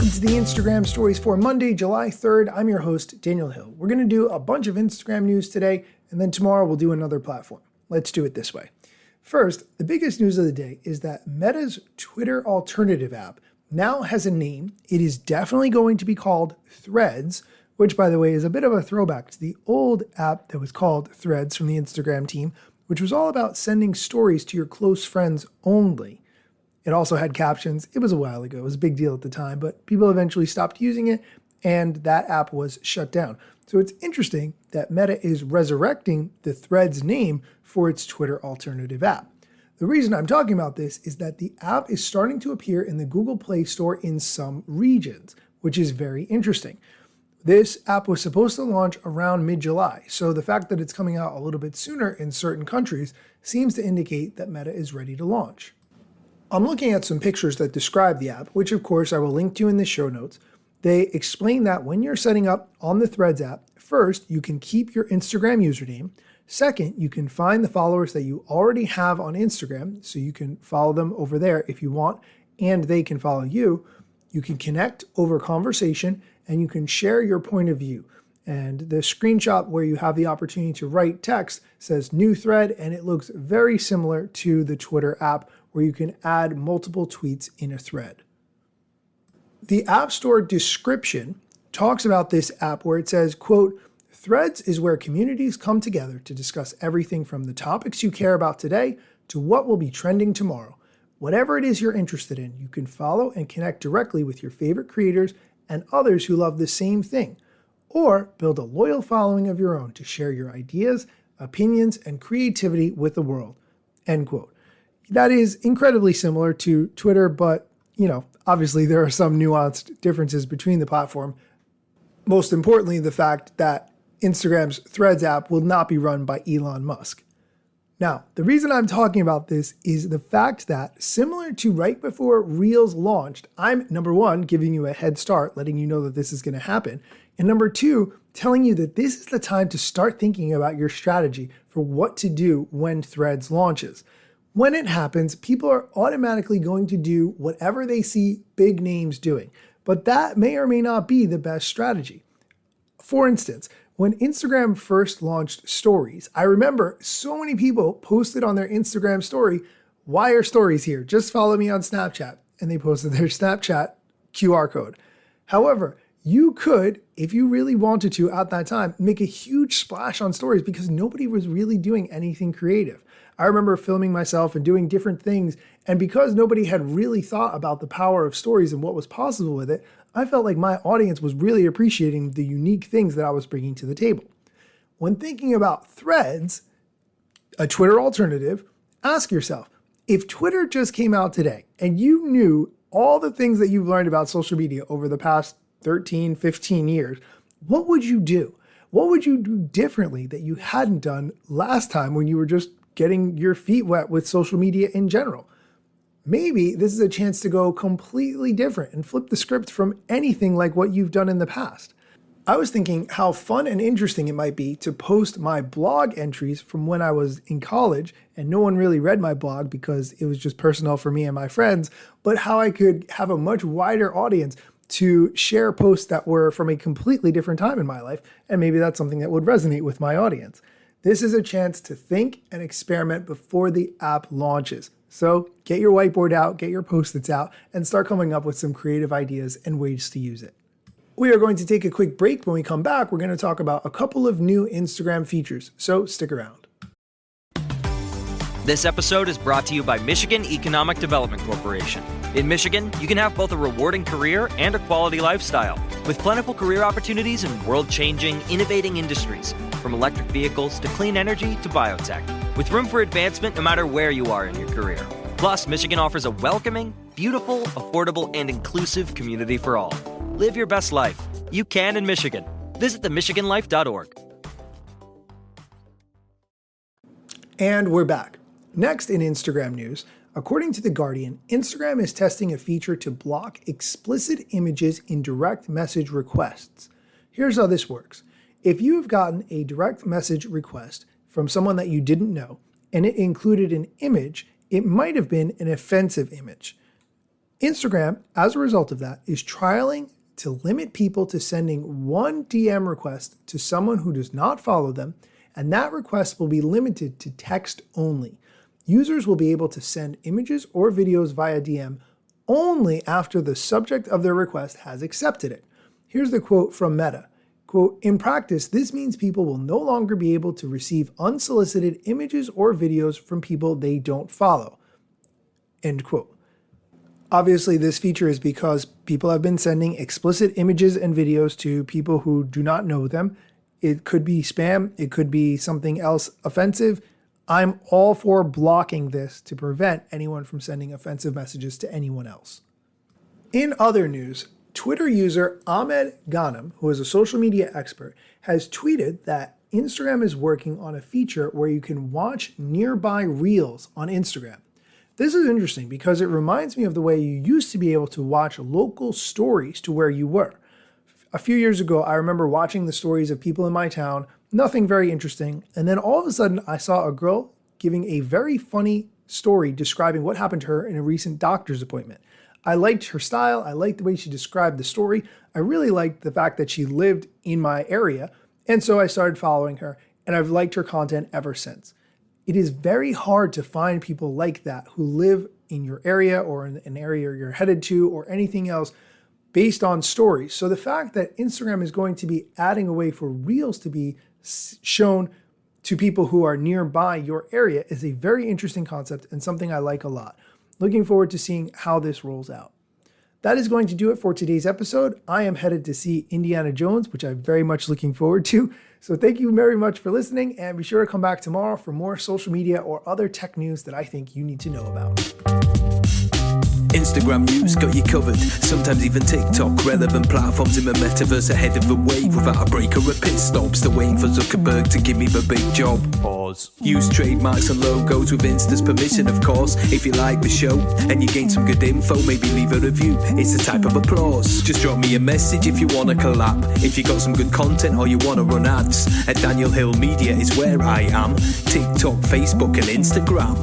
Welcome to the Instagram Stories for Monday, July 3rd. I'm your host, Daniel Hill. We're going to do a bunch of Instagram news today, and then tomorrow we'll do another platform. Let's do it this way. First, the biggest news of the day is that Meta's Twitter alternative app now has a name. It is definitely going to be called Threads, which, by the way, is a bit of a throwback to the old app that was called Threads from the Instagram team, which was all about sending stories to your close friends only. It also had captions. It was a while ago. It was a big deal at the time, but people eventually stopped using it, and that app was shut down. So it's interesting that Meta is resurrecting the Threads name for its Twitter alternative app. The reason I'm talking about this is that the app is starting to appear in the Google Play Store in some regions, which is very interesting. This app was supposed to launch around mid-July, so the fact that it's coming out a little bit sooner in certain countries seems to indicate that Meta is ready to launch. I'm looking at some pictures that describe the app, which of course I will link to in the show notes. They explain that when you're setting up on the Threads app, first, you can keep your Instagram username. Second, you can find the followers that you already have on Instagram, so you can follow them over there if you want, and they can follow you. You can connect over conversation, and you can share your point of view. And the screenshot where you have the opportunity to write text says new thread, and it looks very similar to the Twitter app where you can add multiple tweets in a thread. The App Store description talks about this app where it says, quote, Threads is where communities come together to discuss everything from the topics you care about today to what will be trending tomorrow. Whatever it is you're interested in, you can follow and connect directly with your favorite creators and others who love the same thing, or build a loyal following of your own to share your ideas, opinions, and creativity with the world, end quote. That is incredibly similar to Twitter, but, obviously there are some nuanced differences between the platform. Most importantly, the fact that Instagram's Threads app will not be run by Elon Musk. Now, the reason I'm talking about this is the fact that, similar to right before Reels launched, I'm, number one, giving you a head start, letting you know that this is going to happen, and number two, telling you that this is the time to start thinking about your strategy for what to do when Threads launches. When it happens, people are automatically going to do whatever they see big names doing, but that may or may not be the best strategy. For instance, when Instagram first launched Stories, I remember so many people posted on their Instagram story, why are stories here? Just follow me on Snapchat. And they posted their Snapchat QR code. However, you could, if you really wanted to at that time, make a huge splash on stories because nobody was really doing anything creative. I remember filming myself and doing different things, and because nobody had really thought about the power of stories and what was possible with it, I felt like my audience was really appreciating the unique things that I was bringing to the table. When thinking about Threads, a Twitter alternative, ask yourself, if Twitter just came out today and you knew all the things that you've learned about social media over the past 13, 15 years, what would you do? What would you do differently that you hadn't done last time when you were just getting your feet wet with social media in general? Maybe this is a chance to go completely different and flip the script from anything like what you've done in the past. I was thinking how fun and interesting it might be to post my blog entries from when I was in college, and no one really read my blog because it was just personal for me and my friends, but how I could have a much wider audience to share posts that were from a completely different time in my life, and maybe that's something that would resonate with my audience. This is a chance to think and experiment before the app launches. So get your whiteboard out, get your Post-its out, and start coming up with some creative ideas and ways to use it. We are going to take a quick break. When we come back, we're going to talk about a couple of new Instagram features, so stick around. This episode is brought to you by Michigan Economic Development Corporation. In Michigan, you can have both a rewarding career and a quality lifestyle, with plentiful career opportunities in world-changing, innovating industries, from electric vehicles to clean energy to biotech, with room for advancement no matter where you are in your career. Plus, Michigan offers a welcoming, beautiful, affordable, and inclusive community for all. Live your best life. You can in Michigan. Visit themichiganlife.org. And we're back. Next in Instagram news, according to The Guardian, Instagram is testing a feature to block explicit images in direct message requests. Here's how this works. If you have gotten a direct message request from someone that you didn't know, and it included an image, it might have been an offensive image. Instagram, as a result of that, is trialing to limit people to sending one DM request to someone who does not follow them, and that request will be limited to text only. Users will be able to send images or videos via DM only after the subject of their request has accepted it. Here's the quote from Meta. Quote, "In practice, this means people will no longer be able to receive unsolicited images or videos from people they don't follow." End quote. Obviously, this feature is because people have been sending explicit images and videos to people who do not know them. It could be spam. It could be something else offensive. I'm all for blocking this to prevent anyone from sending offensive messages to anyone else. In other news, Twitter user Ahmed Ghanem, who is a social media expert, has tweeted that Instagram is working on a feature where you can watch nearby reels on Instagram. This is interesting because it reminds me of the way you used to be able to watch local stories to where you were. A few years ago, I remember watching the stories of people in my town, nothing very interesting, and then all of a sudden I saw a girl giving a very funny story describing what happened to her in a recent doctor's appointment. I liked her style, I liked the way she described the story, I really liked the fact that she lived in my area, and so I started following her, and I've liked her content ever since. It is very hard to find people like that who live in your area or in an area you're headed to or anything else based on stories. So the fact that Instagram is going to be adding a way for Reels to be shown to people who are nearby your area is a very interesting concept and something I like a lot. Looking forward to seeing how this rolls out. That is going to do it for today's episode. I am headed to see Indiana Jones, which I'm very much looking forward to. So thank you very much for listening, and be sure to come back tomorrow for more social media or other tech news that I think you need to know about. Instagram news got you covered, sometimes even TikTok. Relevant platforms in the metaverse ahead of the wave, without a break or a pit stop. Still waiting for Zuckerberg to give me the big job. Pause. Use trademarks and logos with Insta's permission, of course. If you like the show and you gain some good info, maybe leave a review. It's a type of applause. Just drop me a message if you want to collab. If you got some good content or you want to run ads, at Daniel Hill Media is where I am. TikTok, Facebook and Instagram.